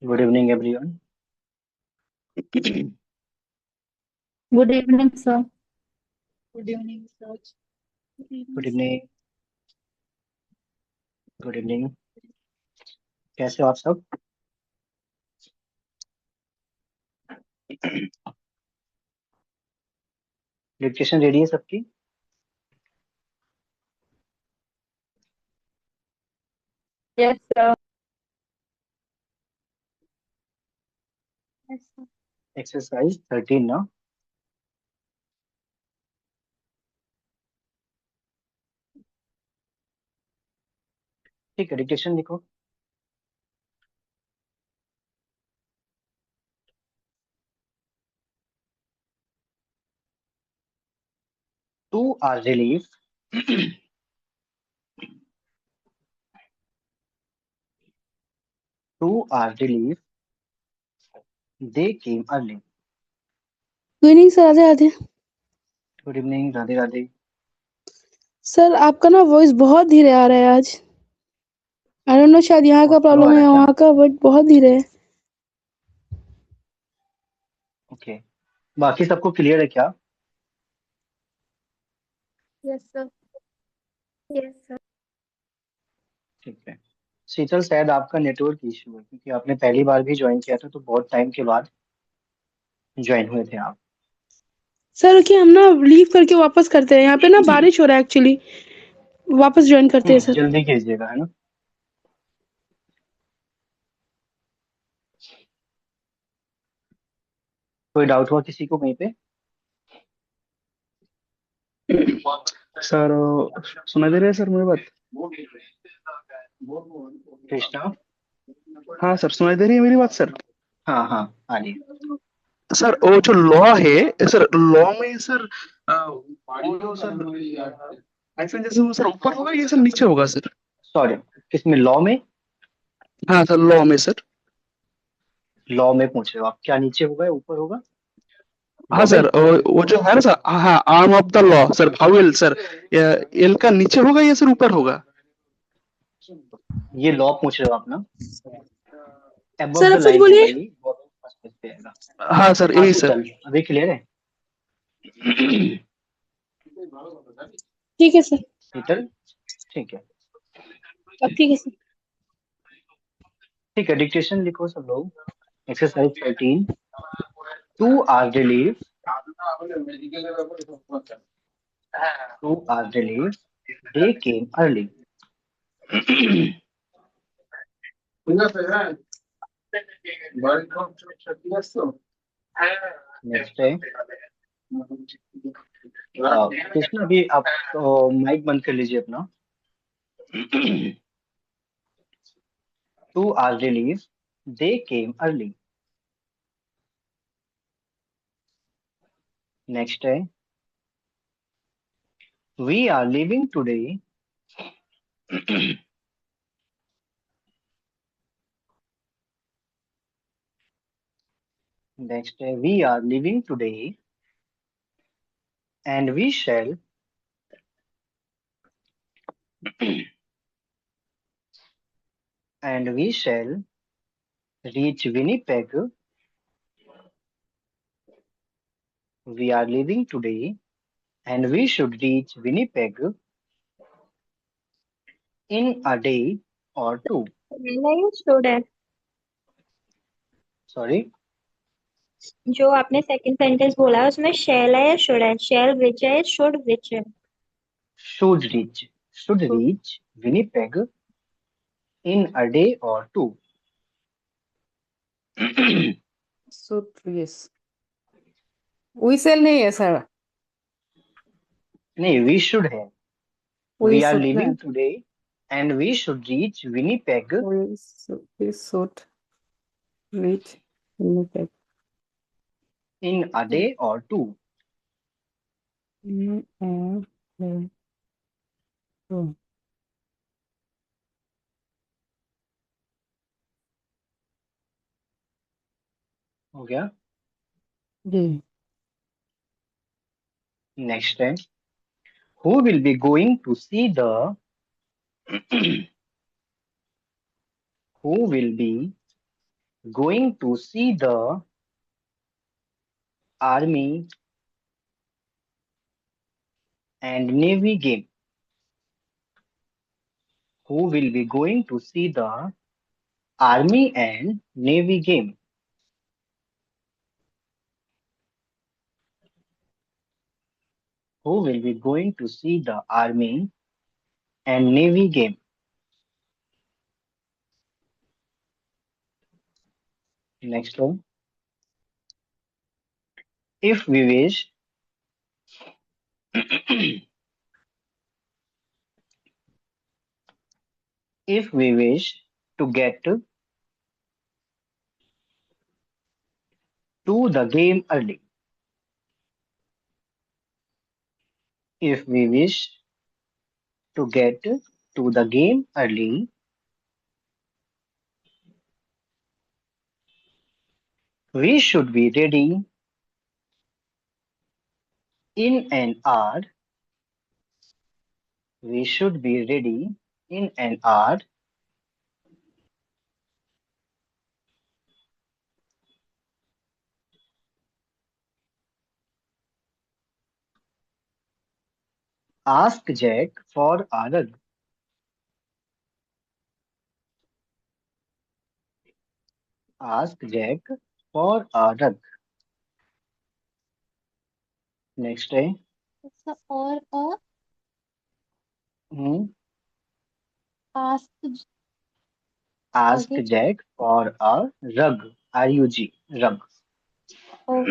Good evening, everyone. Good Good evening, sir. Good evening, sir. Good evening, sir. evening. Good evening. कैसे हो आप सब? Discussion ready है सबकी? Yes, sir. Yes, sir. Exercise 13 ना? ठीक है, डिक्टेशन लिखो। To our relief to our relief they came early. Good evening sir. Radhe Radhe. Good evening, Radhe Radhe. Sir आपका ना वॉइस बहुत धीरे आ रहा है आज। आई डोंट नो, शायद यहाँ का बहुत स्लो आ प्रॉब्लम रहा है है या क्या? वहाँ का, बट बहुत धीरे है। ओके, बाकी सबको क्लियर है क्या? Yes, sir. Yes, sir. ठीक है। शीतल, शायद आपका नेटवर्क इशू है क्योंकि आपने पहली बार भी ज्वाइन किया था तो बहुत टाइम के बाद ज्वाइन हुए थे आप। सर रुकिए, हम ना लीव करके वापस करते हैं। यहाँ पे ना बारिश हो रहा है एक्चुअली। वापस ज्वाइन करते हैं सर। जल्दी कीजिएगा, है ना? कोई डाउट हुआ किसी को कहीं पे? सर सुनाई दे रही है सर मेरी बात? कृष्णा? हाँ सर, सुनाई दे रही है मेरी बात सर? हाँ हाँ, आ रही है। सर वो जो लॉ है सर, लॉ में सर वो जो सर ऐसे जैसे वो सर ऊपर होगा या सर नीचे होगा सर? सॉरी, किसमें? लॉ में? हाँ सर, लॉ में सर। लॉ में पूछ रहे हो आप? क्या नीचे होगा या ऊपर होगा? हाँ सर, वॉवेल? वो जो है ना सर, हाँ, arm of the law sir, vowel sir. L का नीचे होगा या सर ऊपर होगा? ये लॉ पूछ रहे हो आप ना? एबव सर द अब सच लाइन होगा बोलिए। ये, वॉवेल फर्स्ट पेज पे आएगा। हाँ सर, हाँ यही सर। शीतल, अभी क्लियर है? ठीक है सर। शीतल, ठीक है। अब ठीक है सर। ठीक है, डिक्टेशन लिखो सब लोग। Exercise 13। To our relief to our relief they came early. Next है कृष्णा, अभी आप माइक बंद कर लीजिए अपना। To our relief they came early. Next है we are living today next है we are living today and we shall and we shall reach Winnipeg. We are leaving today and we should reach Winnipeg in a day or two. नहीं student, Sorry, जो आपने second sentence बोला है उसमें शैल है या should है? शैल विच है या शुड विच है? should reach Winnipeg in a day or two. Should, yes. Whistle नहीं है सर। नहीं, we should है। वी We are सूट ना, leaving today and we should reach Winnipeg we should reach Winnipeg in a day or two. In a two. हो गया? जी। Next है who will be going to see the who will be going to see the Army and Navy game? Who will be going to see the Army and Navy game? Who will be going to see the Army and Navy game? Next one. If we wish, if we wish to get to the game early, if we wish to get to the game early, we should be ready in an hour. We should be ready in an hour. Ask Jack for a rug. Ask Jack for a rug. Next day. So, or Hmm. ask Ask again. Jack for a rug. R-U-G. Rug. Oh,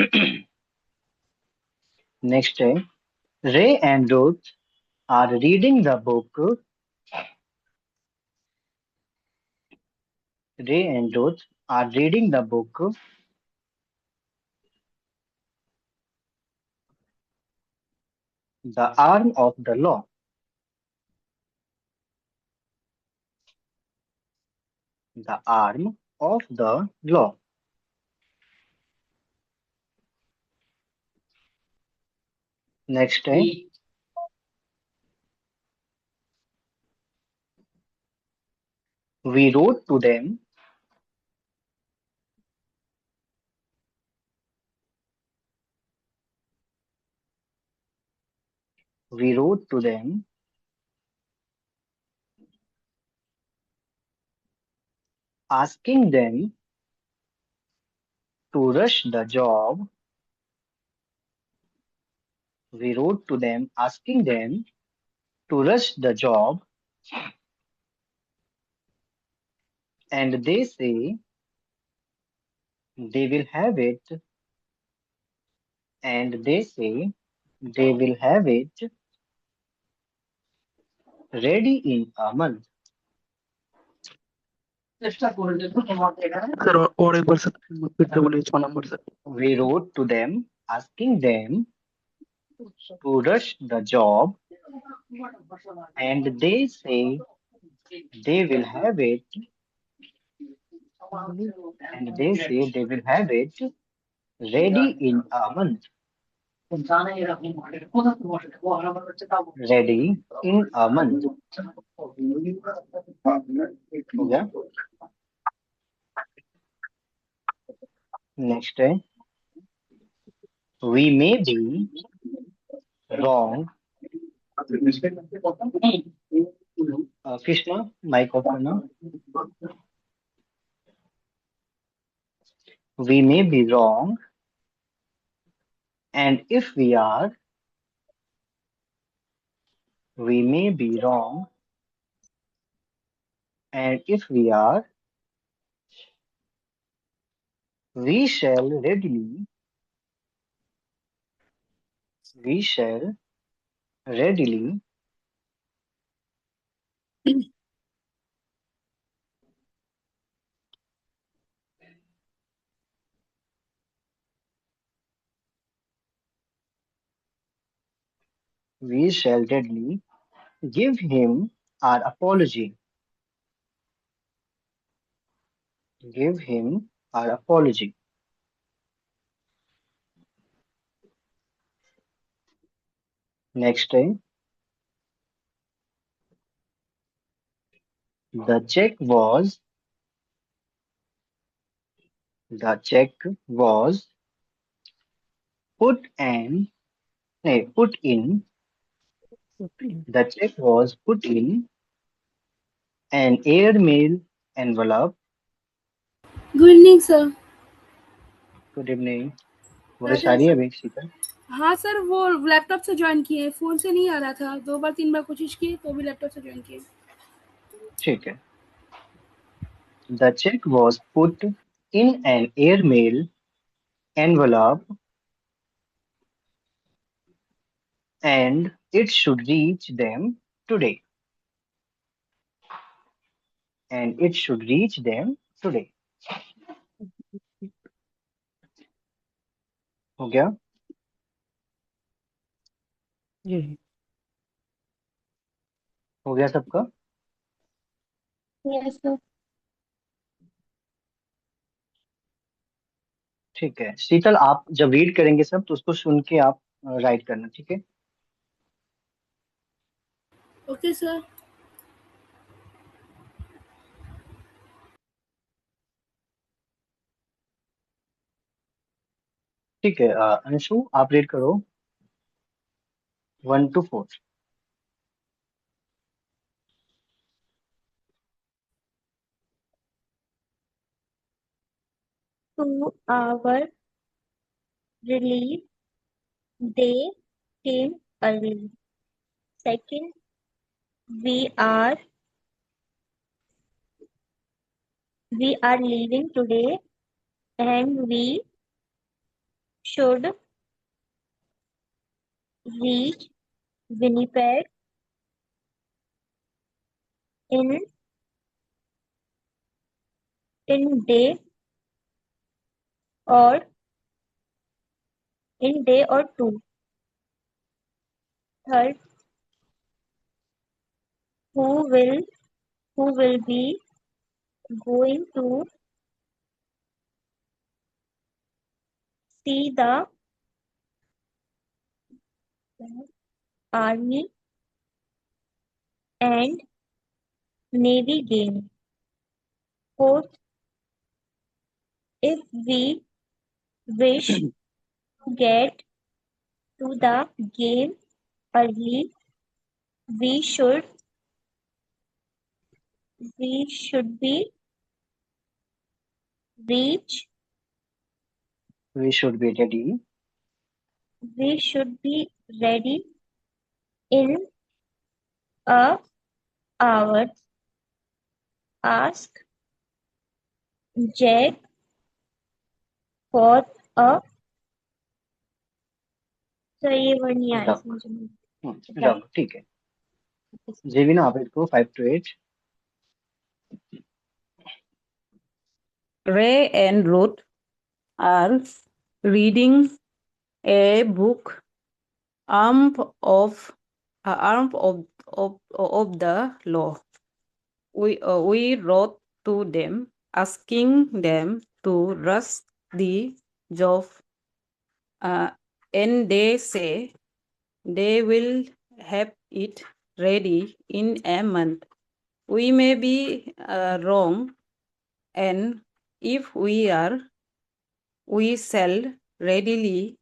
Next day. Ray and Ruth are reading the book. Ray and Ruth are reading the book. The Arm of the Law. The Arm of the Law. Next day. We wrote to them. We wrote to them asking them to rush the job. We wrote to them asking them to rush the job, and they say they will have it, and they say they will have it ready in a month. Sir और एक बार sir फिर से बोलिए 6 number sir We wrote to them asking them to rush the job, and they say they will have it, and they say they will have it ready in a month. Ready in a month. हो गया? Next day. We may be wrong. Krishna, mic off करना. We may be wrong, and if we are, we may be wrong, and if we are, we shall readily, we shall readily we shall readily give him our apology. Give him our apology. Next day. The check was The check was put and put in. Okay. The check was put in an airmail envelope. Good evening sir. Good evening. Voice आ राजा रही है sir. अभी शीतल? हाँ sir, वो laptop से join किए, phone से नहीं आ रहा था, 2 बार 3 बार कोशिश की तो भी लैपटॉप से ज्वाइन किए। ठीक है। The check was put in an airmail envelope and it should reach them today. And it should reach them today. हो गया? जी हो गया सबका? Yes, sir. ठीक है। शीतल, आप जब रीड करेंगे सब तो उसको सुन के आप राइट करना, ठीक है? Okay sir. ठीक है। अंशु, आप रीड करो 1 to 4। To our relief, they came early. Second, we are leaving today and we should reach Winnipeg in day or day or two. Third, who will be going to see the army and navy game. Fourth, if we wish to get to the game early, we should be reach We should be ready we should be ready in a hour. Ask Jack for a तो ये word नहीं आया duck। समझ में duck, ठीक है। जेविना, आप इसको 5 to 8। Ray and Ruth are reading a book arm of the law. We wrote to them asking them to rush the job, and they say they will have it ready in a month. We may be wrong, and if we are, we shall readily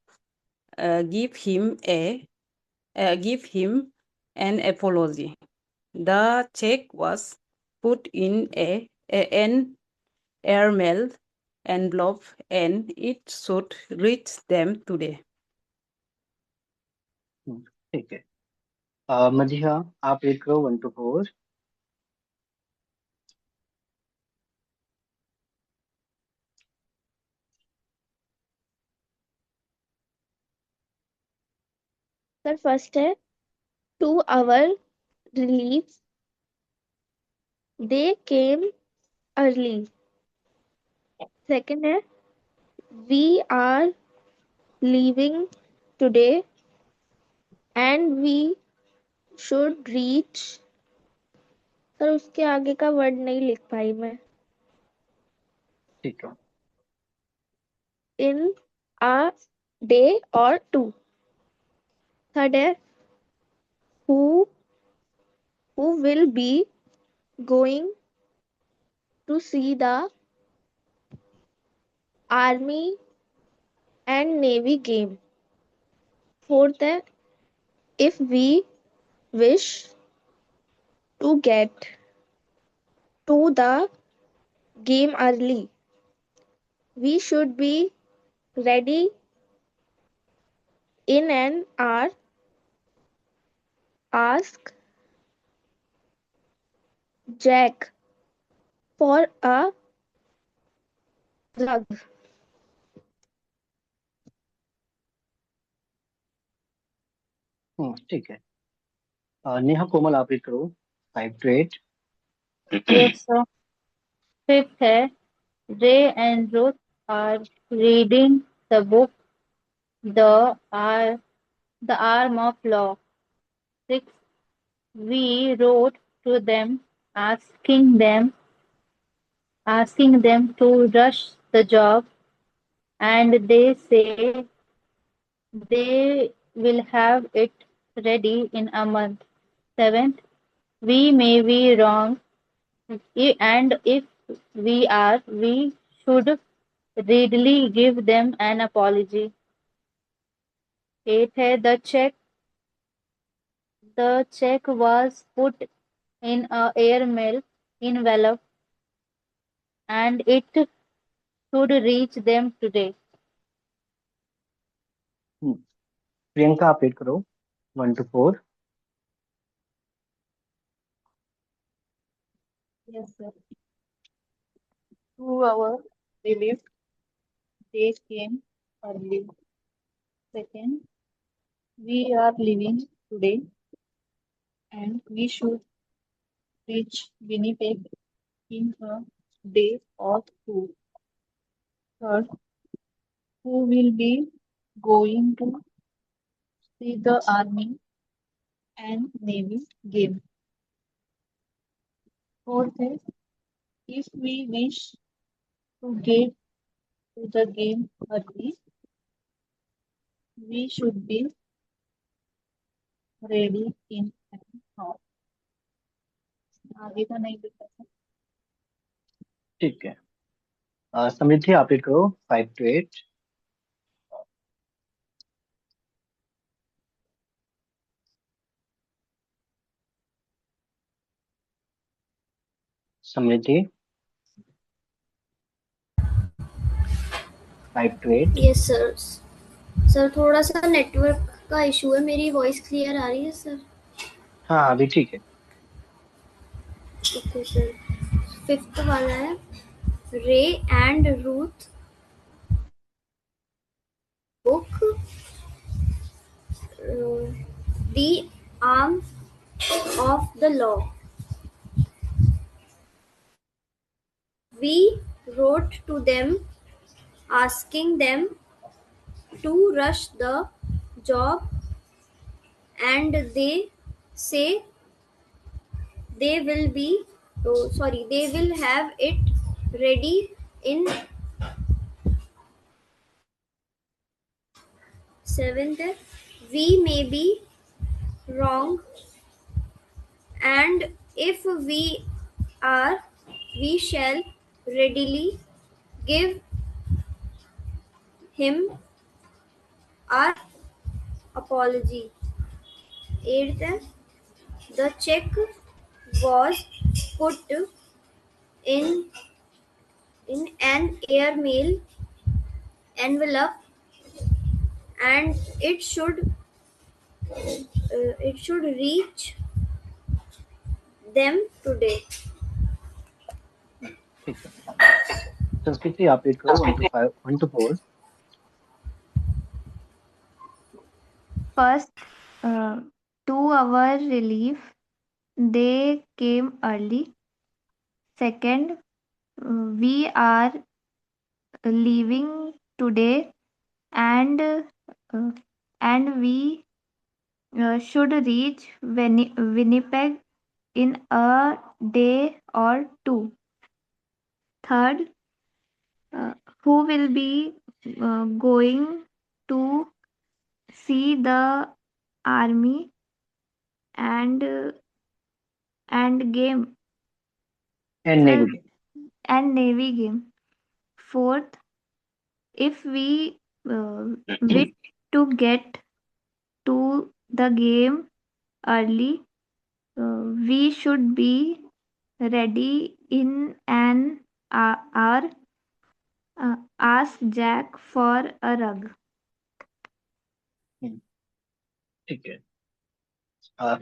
give him an apology. The check was put in an airmail envelope, and it should reach them today. ठीक है। मजिहा, आप read करो 1 to 4। Sir, first है to our relief, they came early. Second है we are leaving today and we should reach. Sir उसके आगे का word नहीं लिख पाई मैं। ठीक है। In a day or two. Third है who will be going to see the Army and Navy game. Fourth है, if we wish to get to the game early, we should be ready in an hour. Ask Jack for a rug. ठीक है। नेहा कोमल आप read करो 5 to 8। Yes, sir. Fifth है, Ray and Ruth are reading the book The The Arm of Law. Sixth, we wrote to them asking them to rush the job, and they say they will have it ready in a month. Seventh, we may be wrong, and if we are, we should readily give them an apology. Eighth है, the check was put in a airmail envelope and it should reach them today. Priyanka आप read करो 1 to 4। Yes, sir. 2 hours relief. They came early. Second, we are leaving today and we should reach Winnipeg in a day or two. Third, who will be going to see the Army and Navy game. Fourth, if we wish to get to the game early, we should be ready in an hour. आगे का नहीं लिखा था। ठीक है। समृद्धि आप read करो 5 to 8। Samriddhi 5 to 8। Yes sir. Sir थोड़ा सा नेटवर्क का इशू है, मेरी वॉइस क्लियर आ रही है सर? हाँ अभी ठीक है। Okay sir. फिफ्थ वाला है, रे and Ruth book the arm of the law. We wrote to them asking them to rush the job, and they say they will have it ready in 7th. We may be wrong, and if we are, we shall readily give him our apology. 8th, the check was put in an airmail envelope and it should reach them today. ठीक है। संस्कृति आप read करो 1 to 4। First, 2 hour relief. They came early. Second, we are leaving today and we should reach Winnipeg in a day or two. Third, who will be going to see the army and game and navy. and navy game. Fourth, if we wish to get to the game early, we should be ready in an hour. Ask Jack for a rug. हम्म, ठीक है।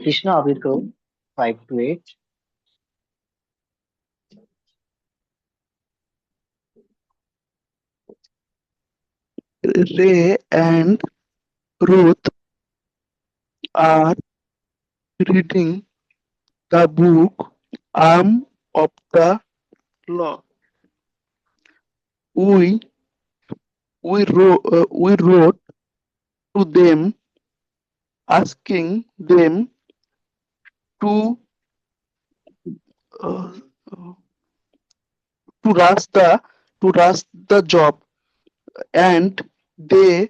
कृष्णा आप read करो 5 to 8। Ray and Ruth are reading the book Arm of the Law. We wrote to them asking them to uh, to rush the job, and they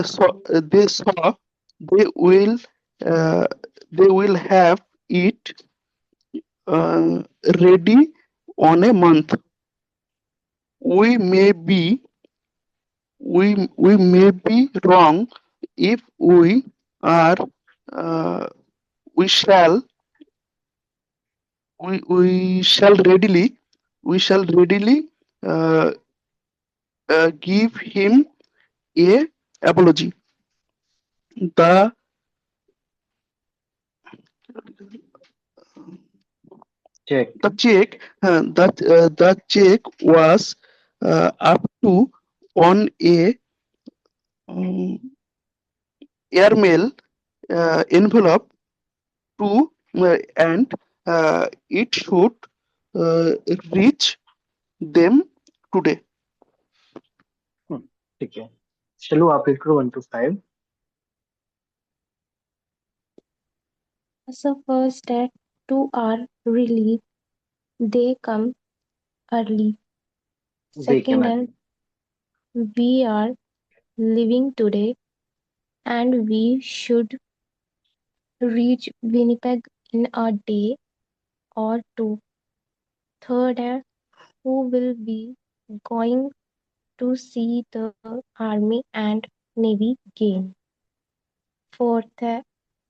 saw they will uh, they will have it uh, ready on a month. We may be we may be wrong. If we are, uh, we shall we shall readily uh, give him a apology. The check the check was up to on a um, airmail envelope to and it should reach them today. ठीक है। चलो आप read करो 1 to 5। As a first step to our relief, they come early. they came Second, at and we are living today, and we should reach Winnipeg in a day or two. Third, who will be going to see the Army and Navy game. Fourth,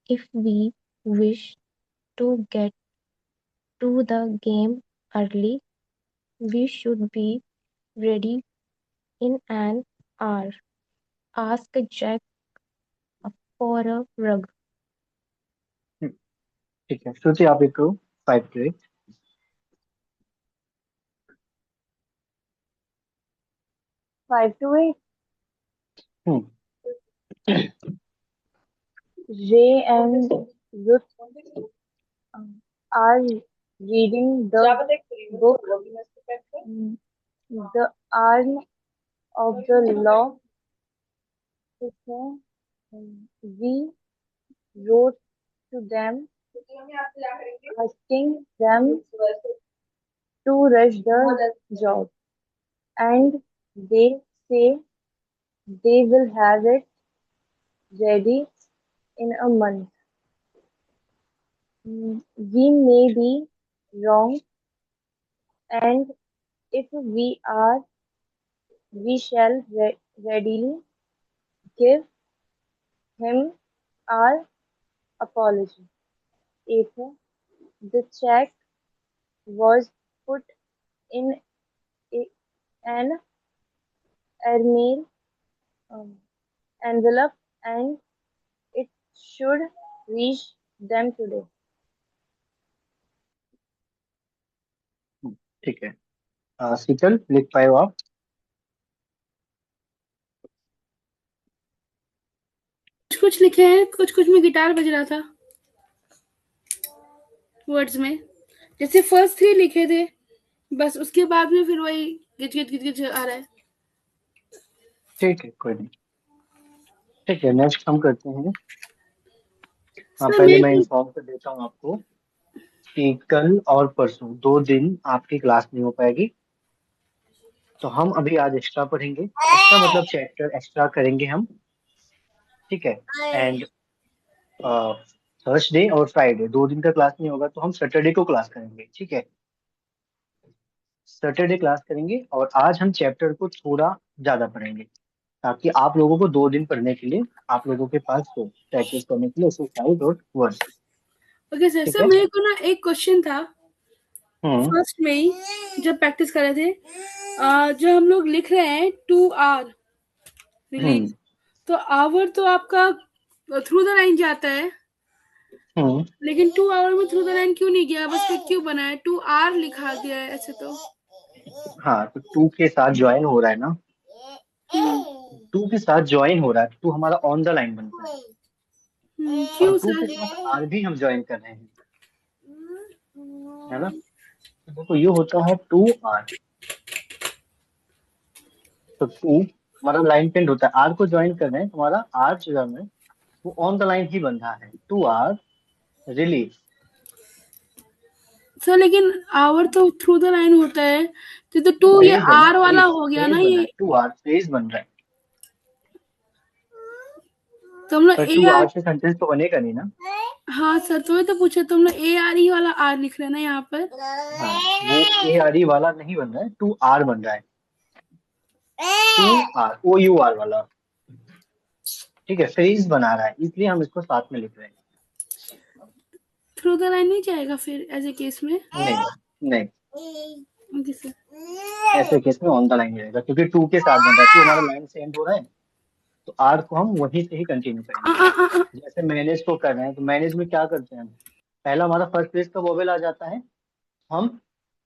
if we wish to get to the game early, we should be ready in an hour. Ask Jack for a rug. ठीक है। श्रुति आप read करो 5 to 8। 5 to 8. Hmm, Ray and Ruth are reading the book, The Arm of the Law. We wrote to them asking them to rush the job, and they say they will have it ready in a month. We may be wrong, and if we are, we shall readily give him our apology. If the check was put in an airmail envelope and it should reach them today. ठीक है। शीतल लिख पाए हो आप? कुछ लिखे हैं, कुछ कुछ में गिटार बज रहा था वर्ड्स में। जैसे फर्स्ट 3 लिखे थे, बस उसके बाद में फिर वही गिच गिच गिच गिच आ रहा है। ठीक है, कोई नहीं। ठीक है, नेक्स्ट हम करते हैं। हाँ, सर पहले मैं मैं इन्फॉर्म कर देता हूँ आपको कि कल और परसों 2 दिन आपकी क्लास नहीं हो पाएगी। तो हम अभी आज एक्स्ट्रा पढ़ेंगे। एक्स्ट्रा मतलब चैप्टर एक्स्ट्रा करेंगे हम, ठीक है। एंड थर्सडे और फ्राइडे 2 दिन का क्लास नहीं होगा, तो हम सैटरडे को क्लास करेंगे, ठीक है। सैटरडे क्लास करेंगे और आज हम चैप्टर को थोड़ा ज्यादा पढ़ेंगे ताकि आप लोगों को 2 दिन पढ़ने के लिए आप लोगों के पास हो प्रैक्टिस करने के लिए एक्सरसाइज और वर्ड्स। Okay sir. ठीक सर है। मेरे को ना एक क्वेश्चन था हम्म फर्स्ट में ही जब प्रैक्टिस कर रहे थे। जो हम लोग लिख रहे हैं 2 आवर रिलीज, हम्म तो आवर तो आपका थ्रू द लाइन जाता है, हम्म लेकिन 2 आवर में थ्रू द लाइन क्यों नहीं गया? बस फिर क्यों बना है 2 आवर लिखा दिया है ऐसे तो? हाँ, तो टू के साथ ज्वाइन हो रहा है ना, टू के साथ ज्वाइन हो रहा है, टू हमारा ऑन द लाइन बनता है और क्यों टू के सर? साथ आर भी हम ज्वाइन कर रहे हैं, है ना। तो देखो ये होता है 2 आर, तो टू हमारा लाइन पेंड होता है, आर को ज्वाइन कर रहे हैं, तुम्हारा आर जो है वो ऑन द लाइन ही बन रहा है, 2 आर रिलीज। सर लेकिन आवर तो थ्रू द लाइन होता है, तो टू ये फ्रेज है ना, आर वाला फ्रेज हो गया फ्रेज ना बन रहा ये। है, 2 आर फ्रेज बन रहा है, तो हम लोग पर ए टू आर। आर से सेंटेंस तो बनेगा नहीं ना। हाँ सर, तो मैं तो पूछा, तो हम लोग ए आर ई वाला आर लिख रहे हैं ना यहाँ पर। हाँ, वो ए आर ई वाला नहीं बन रहा है, 2 आर बन रहा है, 2 आर ओ यू आर वाला। ठीक है, फ्रेज बना रहा है इसलिए हम इसको साथ में लिख रहे हैं। थ्रू द लाइन नहीं जाएगा फिर ऐसे केस में? नहीं नहीं, ओके सर। ऐसे केस में ऑन द लाइन रहेगा क्योंकि टू के साथ बन रहा है, टू हमारा लाइन से एंड हो रहा है, तो आर को हम वहीं से ही कंटिन्यू आ, करेंगे। आ, आ, आ, जैसे मैनेज को कर रहे हैं, तो मैनेज में क्या करते हैं हम, पहला हमारा फर्स्ट पेज का वोवेल आ जाता है, हम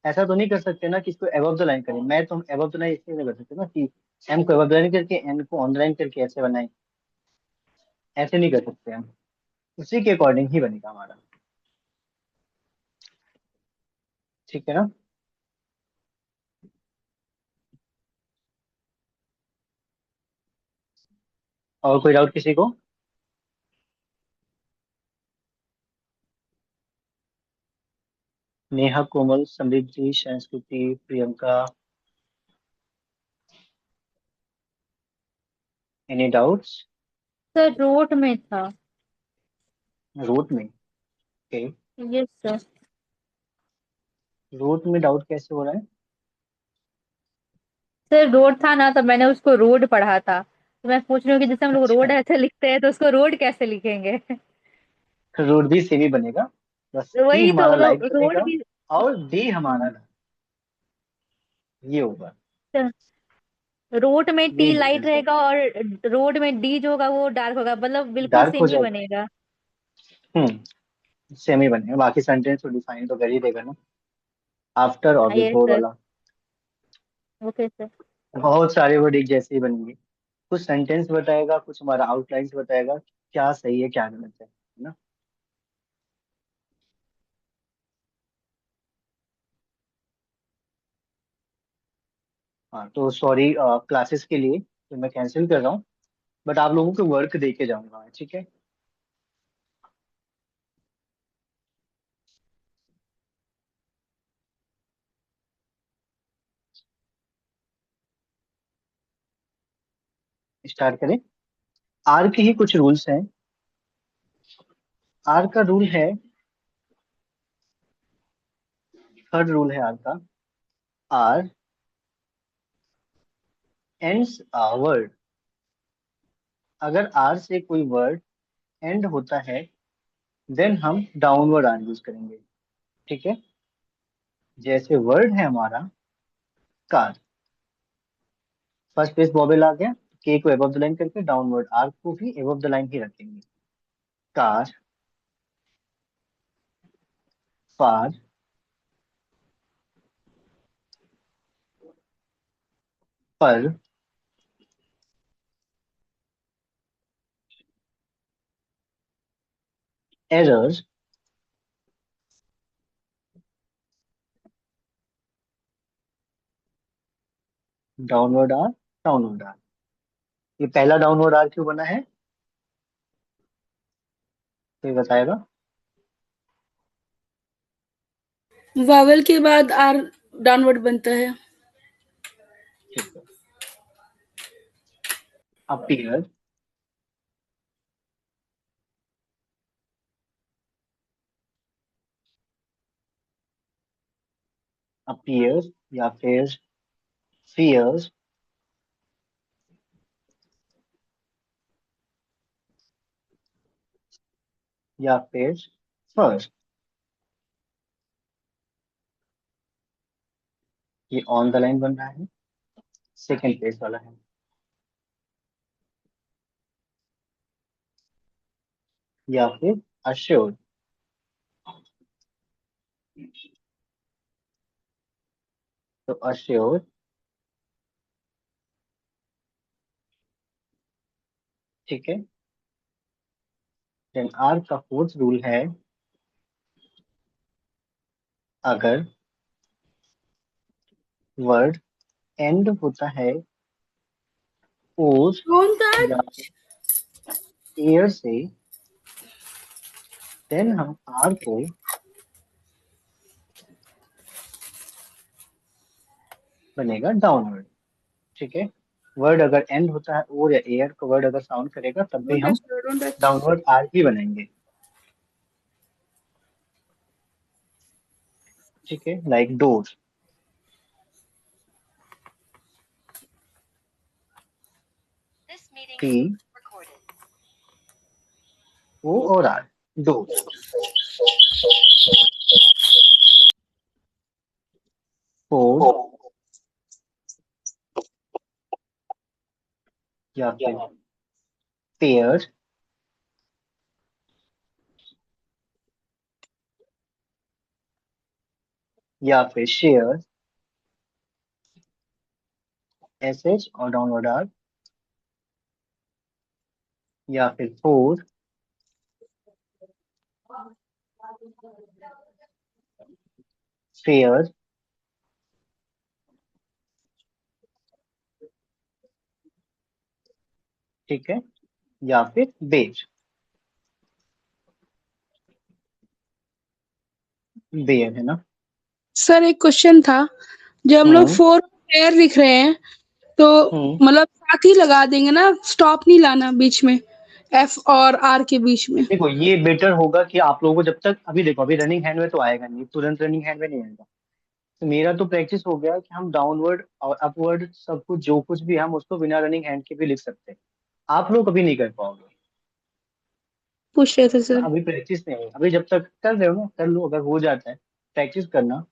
ऐसा तो नहीं कर सकते ना कि इसको एबव द लाइन करें, मैं तो हम एबव द लाइन इसलिए नहीं कर सकते ना कि एम को एबव द लाइन करके एन को ऑन द लाइन करके ऐसे बनाए, ऐसे नहीं कर सकते हम, उसी के अकॉर्डिंग ही बनेगा हमारा। ठीक है ना। और कोई डाउट किसी को? नेहा, कोमल, समृद्धि, संस्कृति, Priyanka, any doubts? Sir road में था। रूट में? Okay, yes sir. रूट में डाउट कैसे हो रहा है? सर रोड था ना, तो मैंने उसको रोड पढ़ा था, तो मैं पूछ रही हूँ कि जैसे हम लोग रोड अच्छा, ऐसे लिखते हैं तो उसको रोड कैसे लिखेंगे? रूट भी सेम ही बनेगा, बस तो सी वही तो हमारा लाइट रोड बनेगा भी। और डी हमारा dark, ये होगा, रोड में ये टी लाइट डिफरेंस है, रहेगा और रोड में डी जो होगा वो डार्क होगा, मतलब बिल्कुल डार्क हो सेम ही जाएगा। बनेगा। सेम ही बनेगा, बाकी सेंटेंस को डिफाइन तो कर ही देगा ना, आफ्टर और यस बिफोर सर। वाला। Okay sir. बहुत सारे वर्ड एक जैसे ही बनेंगे, कुछ सेंटेंस बताएगा, कुछ हमारा आउटलाइंस बताएगा, क्या सही है क्या गलत है ना। हाँ, तो सॉरी क्लासेस के लिए तो मैं कैंसिल कर रहा हूँ, बट आप लोगों को वर्क दे के जाऊंगा, ठीक है। स्टार्ट करें। आर के ही कुछ रूल्स हैं। आर का रूल है, थर्ड रूल है आर का, आर एंड्स अ वर्ड, अगर आर से कोई वर्ड एंड होता है देन हम डाउनवर्ड आर यूज करेंगे। ठीक है, जैसे वर्ड है हमारा कार, फर्स्ट पेज बॉबल आ गया, के को एबव द लाइन करके डाउनवर्ड आर को भी एबव द लाइन ही रखेंगे, car, far, par, error, downward R, downward R. ये पहला डाउनवर्ड आर क्यों बना है, कोई बताएगा? वावल के बाद आर डाउनवर्ड बनता है। ठीक है, अपीयर, अपीयर, या फिर fears, या फिर first। ये ऑन द लाइन बन रहा है, सेकंड प्लेस वाला है। या फिर assured। तो assured, ठीक है। देन आर का फोर्थ रूल है, अगर वर्ड एंड होता है और या एयर से, देन हम आर को बनेगा डाउनवर्ड, ठीक है। वर्ड अगर एंड होता है और या एयर का वर्ड अगर साउंड करेगा तब भी हम डाउनवर्ड आर ही बनाएंगे, ठीक है। लाइक डोर, टी ओ और आर, डोर। फोर, या फिर पेयर, या फिर शेयर, एस एच और डाउनवर्ड आर। या फिर फोर, फेयर, ठीक है। या फिर बेज, बेयर है ना। सर एक क्वेश्चन था, जब हम लोग हम्म 4 पेयर लिख रहे हैं तो हम्म मतलब साथ ही लगा देंगे ना, स्टॉप नहीं लाना बीच में, एफ और आर के बीच में। देखो ये बेटर होगा कि आप लोगों को जब तक, अभी देखो अभी रनिंग हैंड में तो आएगा नहीं, तुरंत रनिंग हैंड में नहीं आएगा। तो मेरा तो प्रैक्टिस हो गया कि हम डाउनवर्ड और अपवर्ड सब कुछ जो कुछ भी है, हम उसको बिना रनिंग हैंड के भी लिख सकते हैं। आप लोग कभी नहीं कर पाओगे। पूछ रहे थे तो सर। अभी प्रैक्टिस नहीं हुई, अभी जब तक कर रहे हो ना कर लो, अगर हो जाता है प्रैक्टिस करना,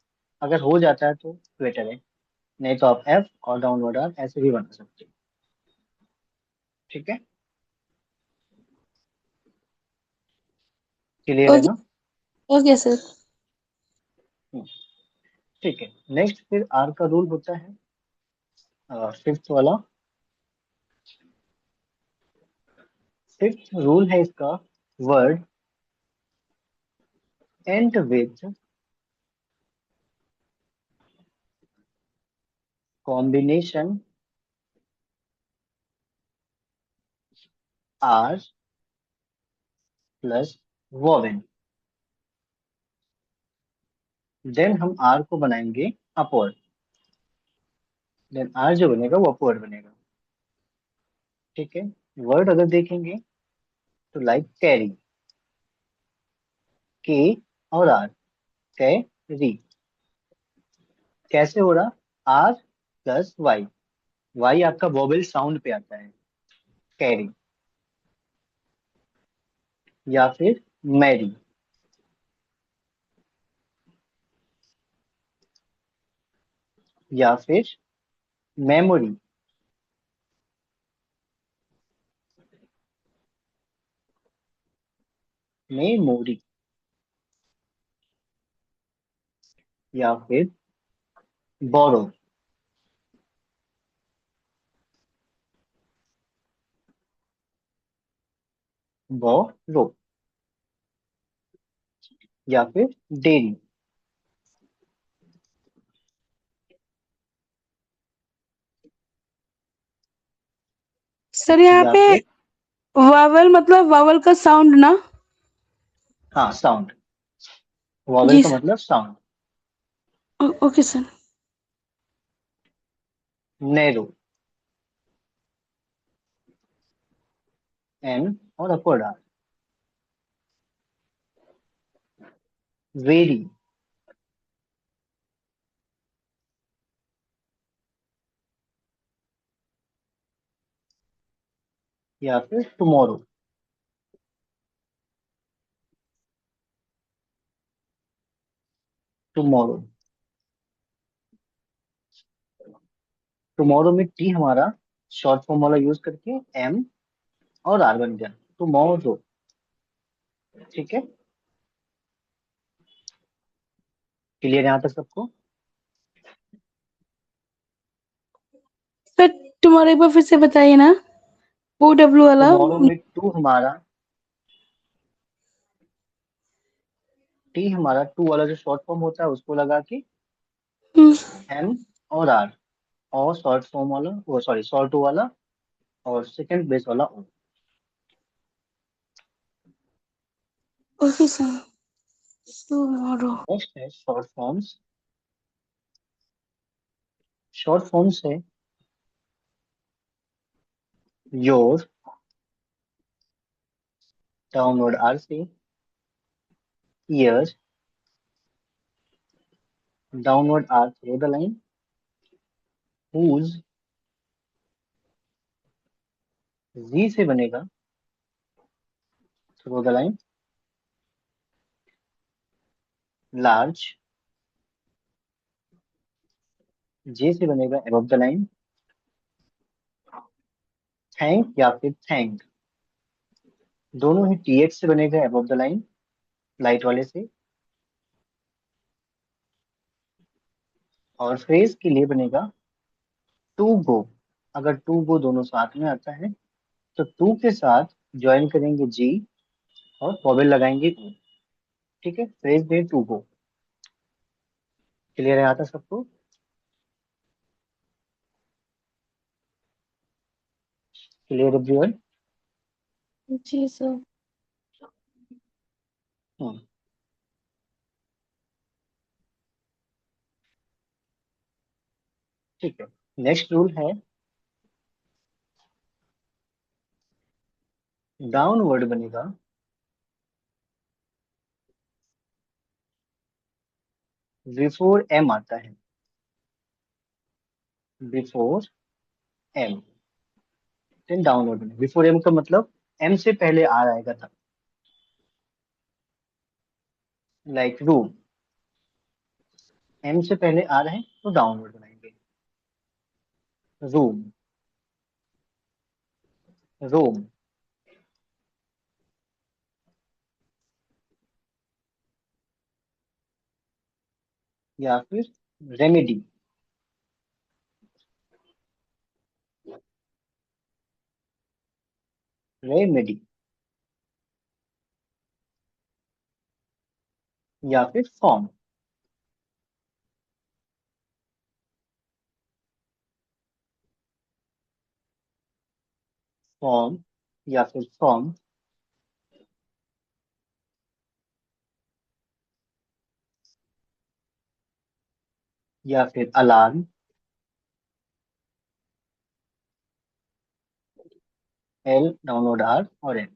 अगर हो जाता है तो बेटर है। नहीं तो आप एफ और डाउनवर्ड आर ऐसे भी बना सकते हो, ठीक है। क्लियर है ओके। ना। Okay sir. हम्म, ठीक है। नेक्स्ट फिर आर का रूल होता है फिफ्थ वाला। फिफ्थ रूल है इसका, word end with combination R plus vowel, then हम आर को बनाएंगे अपवर्ड। देन आर जो बनेगा वो अपवर्ड बनेगा, ठीक है। वर्ड अगर देखेंगे तो लाइक कैरी, के और आर, कैरी। कैसे हो रहा, आर प्लस वाई, वाई आपका वोवेल साउंड पे आता है, कैरी। या फिर मैरी, या फिर मेमोरी, मेमोरी। या फिर बोरो, बोरो। या फिर डेरी, सर यहाँ या पे फिर वावल मतलब वावल का साउंड ना। हाँ साउंड, वॉवेल जी का सर। मतलब sound. Okay sir. Narrow, N और अपवर्ड आर। वेरी, या फिर टुमारो। टुमारो। टुमारो में टी हमारा शॉर्ट फॉर्म वाला यूज करके एम और आर बन गया टुमारो। ठीक है, क्लियर यहाँ तक सबको? सर तुम्हारे एक बार फिर से बताइए ना, ओ डब्ल्यू वाला। टुमारो में टी हमारा टू वाला जो शॉर्ट फॉर्म होता है उसको लगा के एम और आर, और शॉर्ट फॉर्म वाला वो सॉरी शॉर्ट वाला और सेकंड बेस वाला O. Okay sir, tomorrow. Next है शॉर्ट फॉर्म्स। शॉर्ट फॉर्म्स है योर, डाउनवर्ड आर से, year, downward R through the line, whose, G से बनेगा through the line, large, J से बनेगा अबव द लाइन, थैंक या फिर थैंक, दोनों ही टीएच से बनेगा अबव द लाइन लाइट वाले से, और फ्रेज के लिए बनेगा टू गो। अगर टू गो दोनों साथ में आता है तो टू के साथ ज्वाइन करेंगे जी और वॉवेल लगाएंगे ओ। ठीक है, फ्रेज में टू गो। क्लियर है आता सबको? Clear everyone? जी सर। हम्म, ठीक है। नेक्स्ट रूल है डाउन वर्ड बनेगा बिफोर एम आता है, बिफोर एम, देन डाउनवर्ड बनेगा। बिफोर एम का मतलब एम से पहले आर आएगा तब, लाइक रूम, एम से पहले आ रहे हैं तो डाउनवर्ड बनाएंगे। रूम, रोम, या फिर रेमेडी, रेमेडी, या फिर फॉर्म, फॉर्म, या फिर फॉर्म, या फिर अलार्म, एल डाउनलोड आर और एम।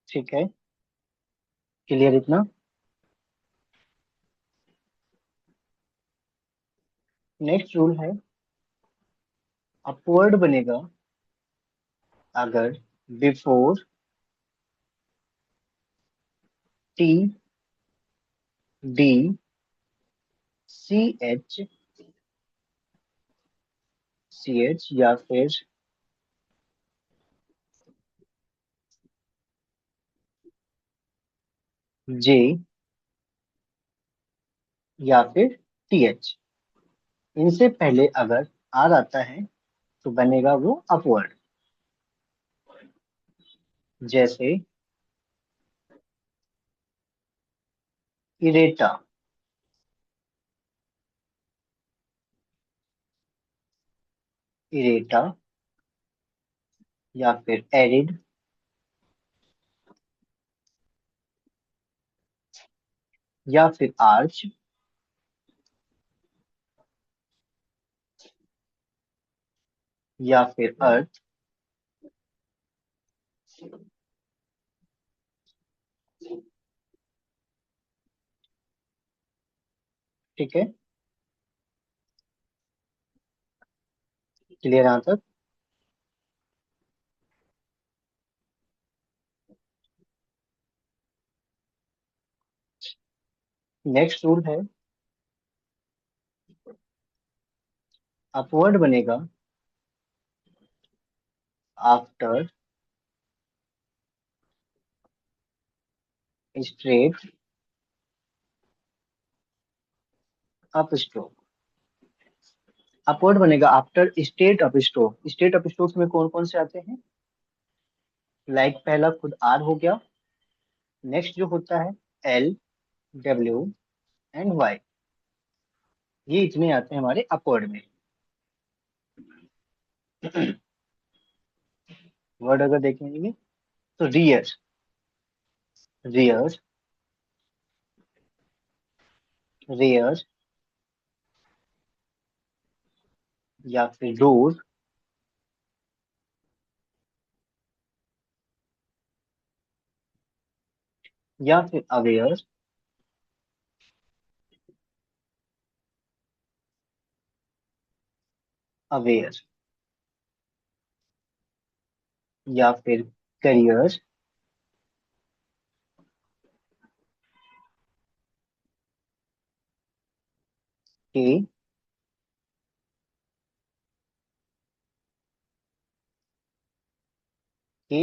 ठीक है, क्लियर इतना? नेक्स्ट रूल है अपवर्ड बनेगा अगर before T D C H या फिर जे या फिर टी एच, इनसे पहले अगर आर आता है तो बनेगा वो अपवर्ड। जैसे इरेटा, इरेटा, या फिर एरिड, या फिर आर्च, या फिर अर्थ, ठीक है। क्लियर यहाँ तक? नेक्स्ट रूल है अपवर्ड बनेगा after straight up stroke. Upward बनेगा after straight up stroke. Straight up stroke में कौन कौन से आते हैं? लाइक पहला खुद आर हो गया, नेक्स्ट जो होता है एल, डब्ल्यू एंड वाई, ये इतने आते हैं हमारे अपवर्ड में। वर्ड अगर देखेंगे तो रियर, रियर, रेयर, या फिर डोर, या फिर अवेयर, अवेयर, या फिर career, K,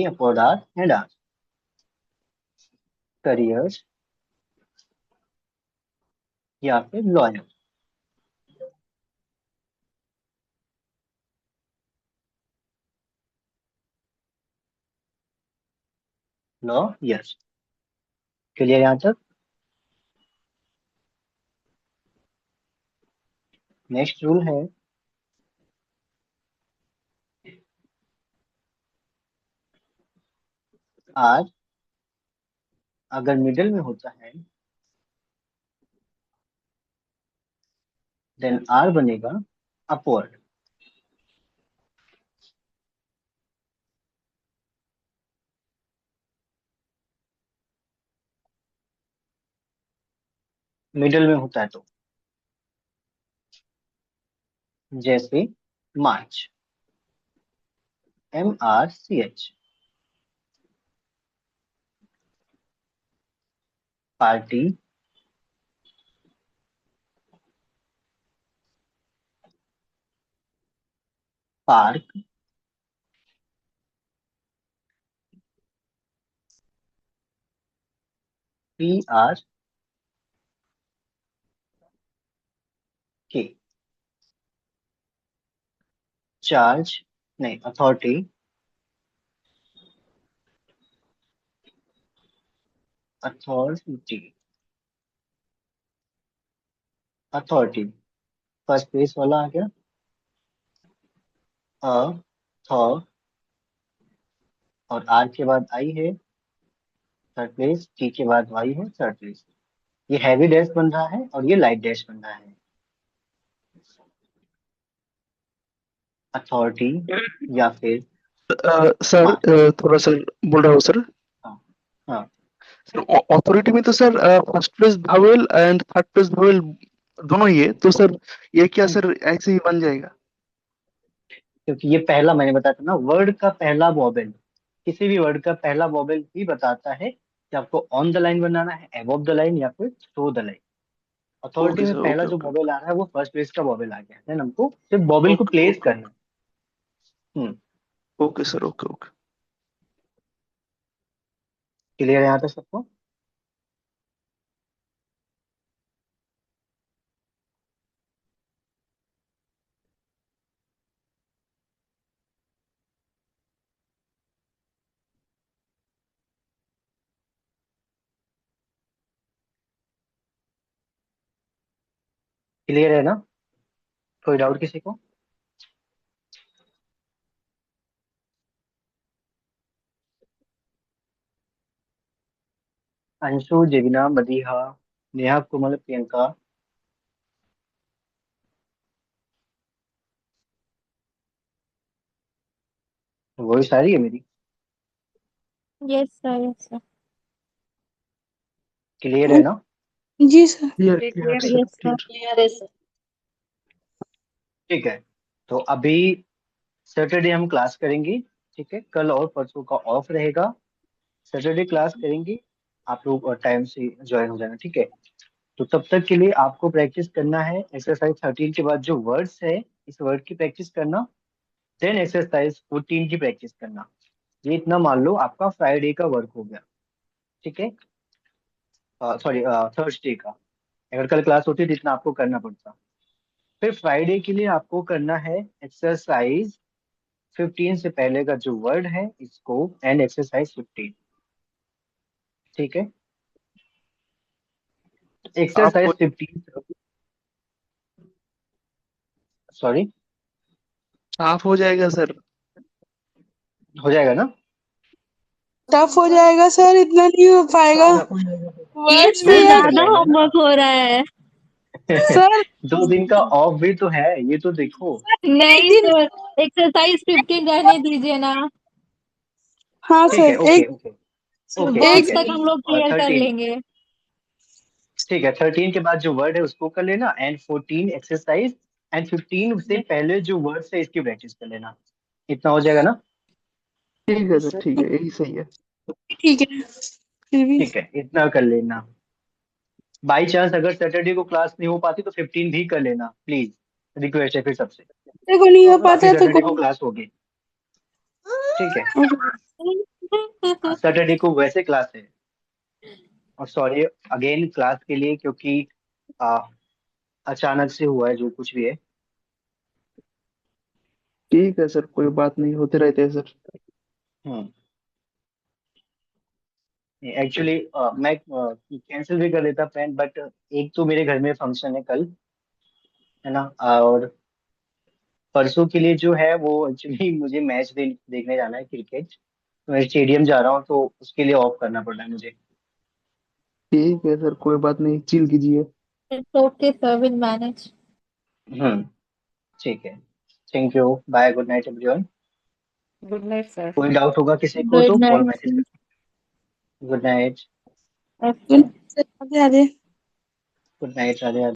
upward R and R, career, या फिर लॉयर। Law, yes. क्लियर यहाँ तक? नेक्स्ट रूल है आर अगर मिडिल में होता है देन आर बनेगा अपवर्ड। मिडिल में होता है तो, जैसे March, MRCH, party, park, PRK, charge नहीं, authority, authority, authority, first place वाला आ गया, अ, थ, और आर के बाद आई है थर्ड प्लेस, टी के बाद वाई है थर्ड प्लेस। ये हैवी डैश बन रहा है और ये लाइट डैश बन रहा है। अथॉरिटी या फिर सर मार्च। थोड़ा सर बोल रहा हूँ सर। हाँ हाँ, सर ऑथोरिटी में तो sir first place vowel and third place vowel दोनों ही है, तो सर ये क्या सर ऐसे ही बन जाएगा? क्योंकि ये पहला मैंने बताया था ना, वर्ड का पहला वॉवेल, किसी भी वर्ड का पहला वॉवेल ही बताता है कि आपको ऑन द लाइन बनाना है, अबव द लाइन, या फिर through the line. Authority okay में सर, पहला ओके जो ओके वॉवेल आ रहा है वो फर्स्ट प्लेस का वॉवेल आ गया, देन हमको सिर्फ वॉवेल को ओके प्लेस ओके करना है। Hmm, okay sir, okay okay. Clear है यहाँ तक सबको? क्लियर है ना? कोई डाउट किसी को? अंशु, जिग्ना, मदीहा, नेहा, कोमल, प्रियंका, वही सारी है मेरी। Yes, sir. Yes, sir. Clear है ना? जी sir. Clear clear sir, Yes, sir. Clear. Clear is. ठीक है, तो अभी सैटरडे हम क्लास करेंगे, ठीक है, कल और परसों का ऑफ रहेगा। सैटरडे क्लास करेंगे, आप लोग टाइम से ज्वाइन हो जाना, ठीक है। तो तब तक के लिए आपको प्रैक्टिस करना है एक्सरसाइज 13 के बाद जो वर्ड्स है, इस वर्ड की प्रैक्टिस करना, देन एक्सरसाइज 14 की प्रैक्टिस करना। ये इतना मान लो आपका फ्राइडे का वर्क हो गया, ठीक है, सॉरी थर्सडे का। अगर कल क्लास होती तो इतना आपको करना पड़ता। फिर फ्राइडे के लिए आपको करना है एक्सरसाइज 15 से पहले का जो वर्ड है इसको, एंड एक्सरसाइज 15, ठीक है। आप एक्सरसाइज 15, सॉरी, हाफ हो जाएगा सर। हो जाएगा ना? टफ हो जाएगा सर, इतना नहीं हो पाएगा। ये वर्ड्स से भी नहीं है कर ज्यादा पाएंगे ना। होमवर्क हो रहा है। सर। 2 दिन का ऑफ भी तो है, ये तो देखो। एक नहीं दिन। सर, एक्सरसाइज 15 रहने दीजिए ना, हाँ ठीक है, सर, ओके एक ओके ओके, ठीक वर्ड्स एक है, तक हम लोग क्लियर कर 13, लेंगे। ठीक है, 13 के बाद जो वर्ड है उसको कर लेना, एंड 14 एक्सरसाइज, एंड 15 से पहले जो वर्ड है इसकी प्रैक्टिस कर लेना। इतना हो जाएगा ना? ठीक है सर, ठीक है, यही सही है। ठीक है फिर भी। ठीक है, इतना कर लेना। बाई चांस अगर सैटरडे को क्लास नहीं हो पाती तो 15 भी कर लेना प्लीज, रिक्वेस्ट है फिर सबसे। देखो नहीं हो पाता बाकी है तो सैटरडे को कोई। क्लास होगी, ठीक है। सैटरडे को वैसे क्लास है। और सॉरी अगेन क्लास के लिए, क्योंकि आ, अचानक से हुआ है जो कुछ भी है। ठीक है सर, कोई बात नहीं, होते रहते हैं सर। हम्म एक्चुअली मैं कैंसिल भी कर देता प्लान, बट एक तो मेरे घर में फंक्शन है कल, है ना, और परसों के लिए जो है वो एक्चुअली मुझे मैच देखने जाना है क्रिकेट, तो मैं स्टेडियम जा रहा हूँ, तो उसके लिए ऑफ करना पड़ रहा है मुझे। ठीक है सर, कोई बात नहीं, चिल कीजिए। It's okay sir, will manage. हम्म ठीक है, thank you, bye, good night everyone. Good night, sir. कोई डाउट होगा किसी को गुड तो कॉल नाइट मैसेज कर, good night. Sir. Radhe Radhe. Good night, Radhe Radhe.